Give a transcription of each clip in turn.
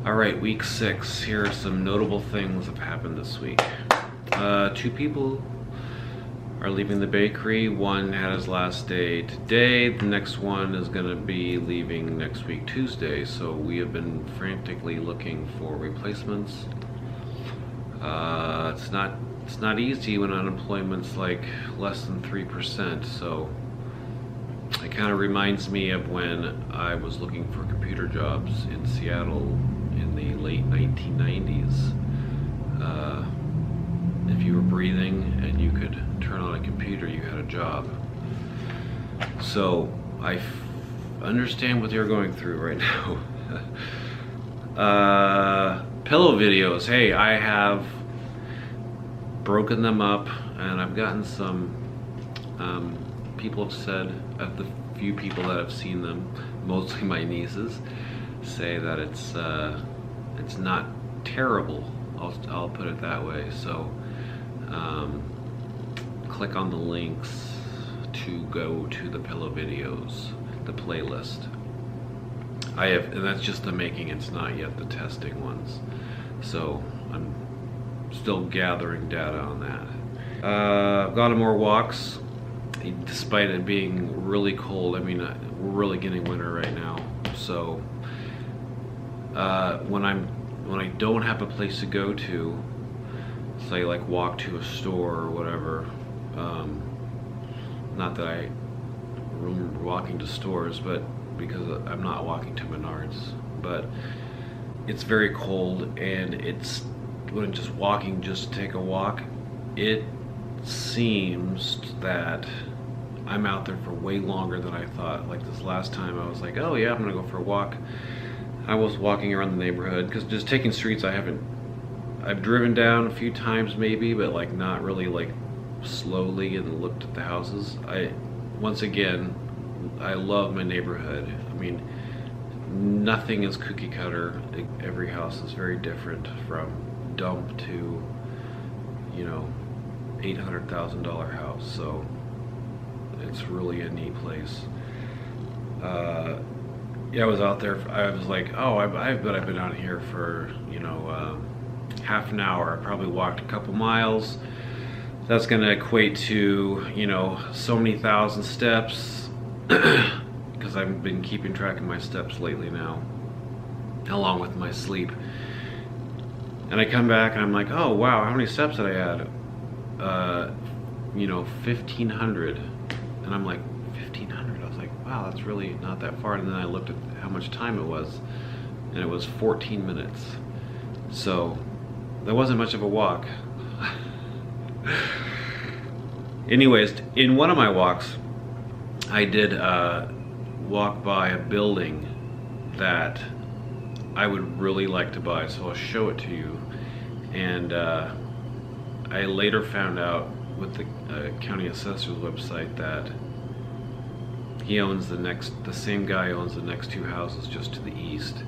All right, week 6. Here are some notable things that have happened this week. 2 people are leaving the bakery. One had his last day today. The next one is going to be leaving next week Tuesday. So we have been frantically looking for replacements. It's not easy when unemployment's like less than 3%. So it kind of reminds me of when I was looking for computer jobs in Seattle in the late 1990s. If you were breathing and you could turn on a computer, you had a job. So I understand what you're going through right now. Pillow videos. Hey, I have broken them up and I've gotten some people have said, of the few people that have seen them, mostly my nieces, say that it's not terrible. I'll put it that way. So click on the links to go to the pillow videos, the playlist. And that's just the making, it's not yet the testing ones. So I'm still gathering data on that. I've got more walks, despite it being really cold. I mean, we're really getting winter right now. So when I don't have a place to go to, say like walk to a store or whatever, not that I remember walking to stores, but because I'm not walking to Menards, but it's very cold, and when I'm just walking just to take a walk, it seems that I'm out there for way longer than I thought. Like this last time I was like, oh yeah, I'm gonna go for a walk. I was walking around the neighborhood, because just taking streets I've driven down a few times maybe, but like not really like slowly and looked at the houses. Once again, I love my neighborhood. I mean, nothing is cookie cutter. Every house is very different, from dump to, you know, $800,000 house. So it's really a neat place. Yeah, I was out there. I was like, oh, I bet I've been out here for, you know, half an hour. I probably walked a couple miles. That's gonna equate to, you know, so many thousand steps, because I've been keeping track of my steps lately now, along with my sleep. And I come back and I'm like, oh wow, how many steps did I add? You know, 1,500. And I'm like, 1,500? I was like, wow, that's really not that far. And then I looked at how much time it was, and it was 14 minutes. So that wasn't much of a walk. Anyways, in one of my walks, I did walk by a building that I would really like to buy, so I'll show it to you. And I later found out with the county assessor's website that he owns the same guy owns the next 2 houses just to the east.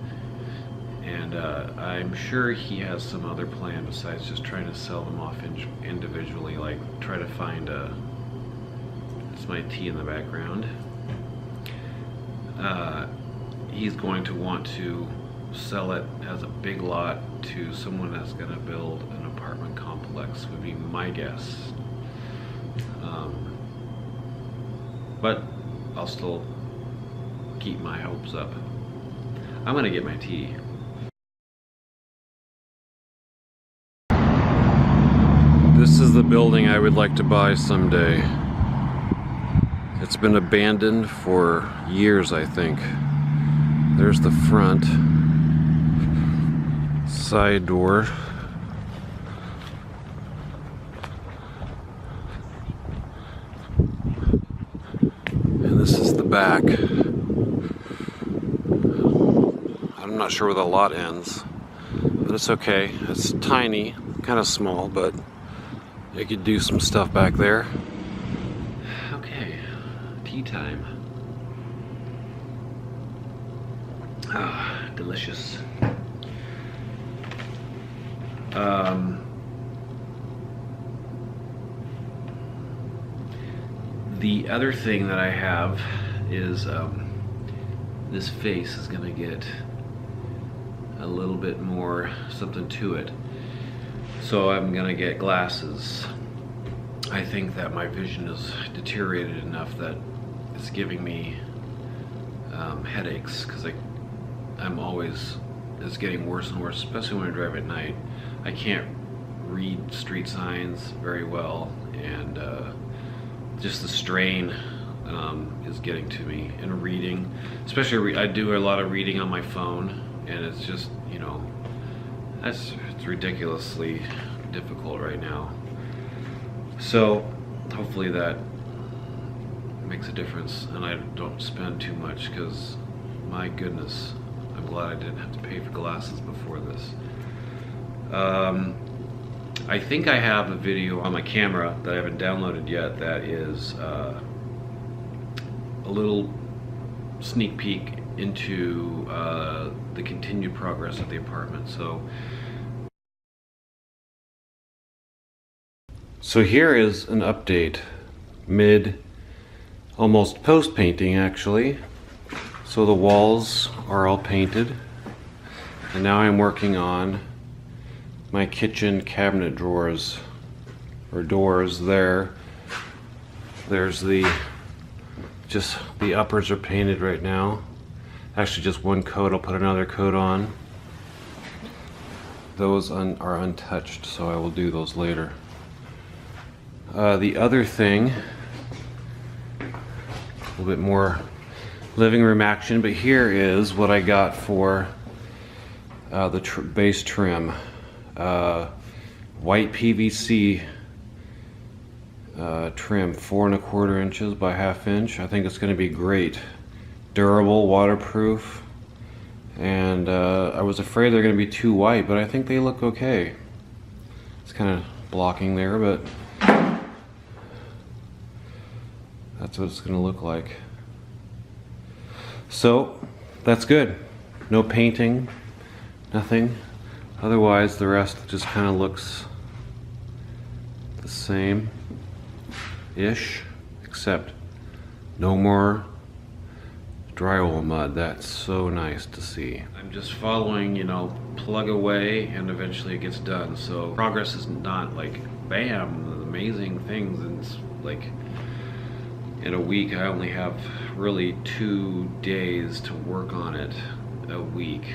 And I'm sure he has some other plan besides just trying to sell them off individually, like try to find it's my tea in the background. He's going to want to sell it as a big lot to someone that's going to build an apartment complex, would be my guess. But I'll still keep my hopes up. I'm going to get my tea. This is the building I would like to buy someday. It's been abandoned for years, I think. There's the front. Side door. And this is the back. I'm not sure where the lot ends, but it's okay. It's tiny, kind of small, but I could do some stuff back there. Okay, tea time. Ah, delicious. The other thing that I have is this face is gonna get a little bit more something to it. So I'm gonna get glasses. I think that my vision is deteriorated enough that it's giving me headaches, because it's getting worse and worse, especially when I drive at night. I can't read street signs very well, and just the strain is getting to me. And reading, especially I do a lot of reading on my phone, and it's just, you know, it's ridiculously difficult right now. So hopefully that makes a difference and I don't spend too much, because my goodness, I'm glad I didn't have to pay for glasses before this. I think I have a video on my camera that I haven't downloaded yet that is a little sneak peek into the continued progress of the apartment. So here is an update, almost post painting actually. So the walls are all painted, and now I'm working on my kitchen cabinet drawers, or doors there. There's the uppers are painted right now. Actually just one coat, I'll put another coat on. Those are untouched, so I will do those later. The other thing, a little bit more living room action, but here is what I got for the base trim. White PVC trim, 4¼ inches by ½ inch. I think it's going to be great. Durable, waterproof, and I was afraid they're going to be too white, but I think they look okay. It's kind of blocking there, but that's what it's going to look like. So that's good. No painting, nothing. Otherwise the rest just kind of looks the same ish, except no more drywall mud. That's so nice to see. I'm just following, you know, plug away and eventually it gets done. So progress is not like bam, amazing things, and it's like in a week I only have really 2 days to work on it a week.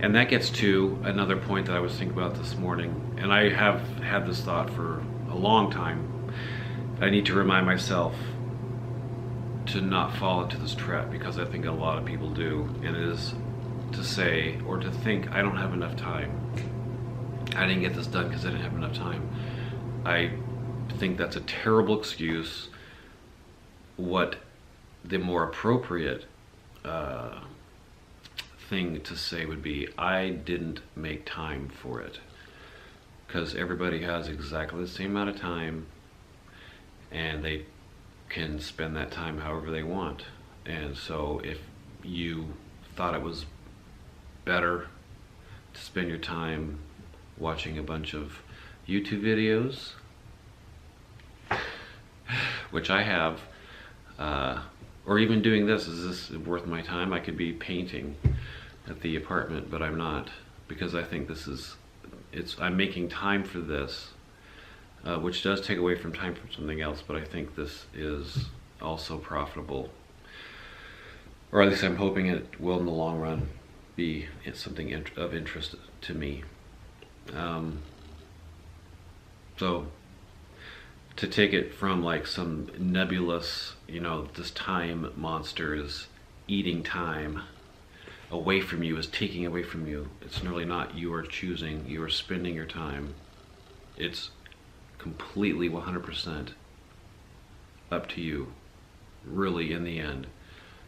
And that gets to another point that I was thinking about this morning, and I have had this thought for a long time. I need to remind myself to not fall into this trap, because I think a lot of people do, and it is to say or to think, I don't have enough time. I didn't get this done because I didn't have enough time. I think that's a terrible excuse. What the more appropriate thing to say would be, I didn't make time for it, because everybody has exactly the same amount of time and they can spend that time however they want. And so if you thought it was better to spend your time watching a bunch of YouTube videos, which I have, or even doing this, is this worth my time? I could be painting at the apartment, but I'm not, because I think I'm making time for this, which does take away from time from something else, but I think this is also profitable, or at least I'm hoping it will in the long run be something of interest to me. So to take it from like some nebulous, you know, this time monster is eating time away from you, is taking away from you. It's really not. You are choosing, you are spending your time. It's completely 100% up to you. Really, in the end,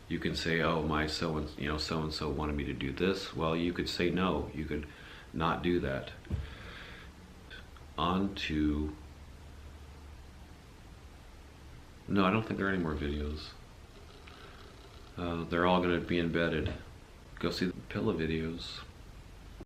you can say, oh, my so-and-so wanted me to do this. Well, you could say no, you could not do that. On to, no, I don't think there are any more videos. They're all going to be embedded. Go see the pillow videos.